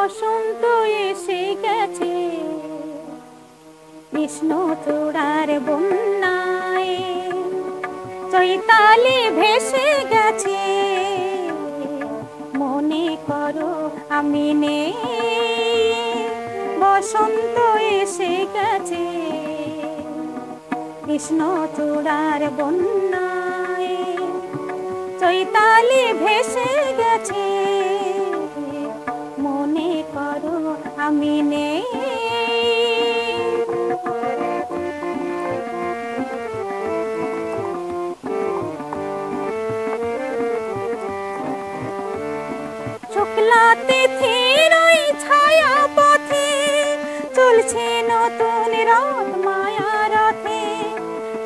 বসন্ত এসে গেছে কৃষ্ণচূড়ার বন্যায়, চৈতালি ভেসে গেছে মনে করো আমি নেই। বসন্ত এসে গেছে কৃষ্ণচূড়ার বন্যায়, চৈতালি ভেসে গেছে মনে করো আমি নেই। শুক্লা তিথির ওই ছায়া পথে চলছে নতুন রথ মায়া রথে।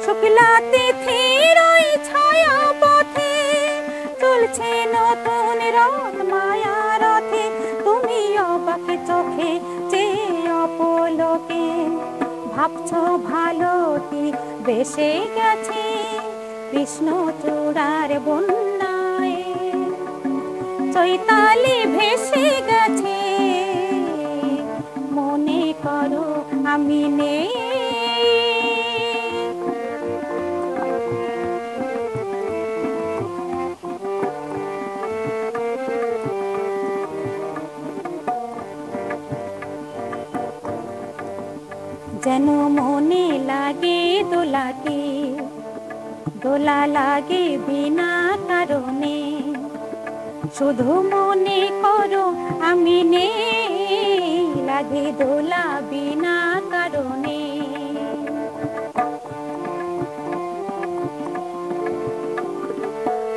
শুক্লা তিথির ওই ছায়া পথে চলছে নতুন রথ মায়া রথে। তুমি অবাক চোখে চেয়ে অপলকে ভাবছো ভালোটি বেসে গেছে কৃষ্ণচূড়ার বন্যায়, চৈতালি ভেসে গেছে মনে করো আমি নেই। যেন মনে লাগে দোলাকে, দোলা লাগে বিনা কারণে। শুধু মনে করো আমি নেই, লাগে দোলা বিনা কারণে।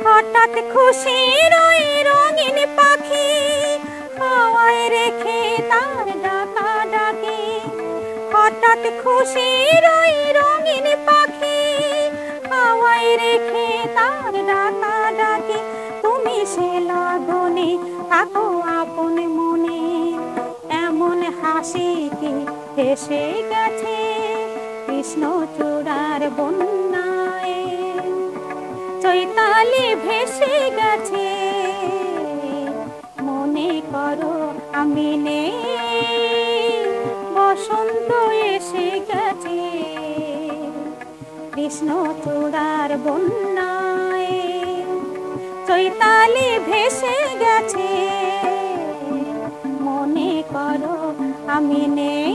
হঠাৎ খুশির ওই রঙিন পাখি হাওয়ায় রেখে তার ডাকা ডাকে। হঠাৎ খুশির ওই রঙিন পাখি হাওয়ায় রেখে তার ডাকা ডাকে। তুমি সে লগনে থাকো আপন মনে, এমন হাসি কি হেসে গেছে কৃষ্ণচূড়ার বন্যায়, চৈতালি ভেসে গেছে মনে করো আমি নেই। বসন্ত এসে গেছে কৃষ্ণচূড়ার বন্যায়, চৈতালি ভেসে গেছে মনে করো আমি নেই।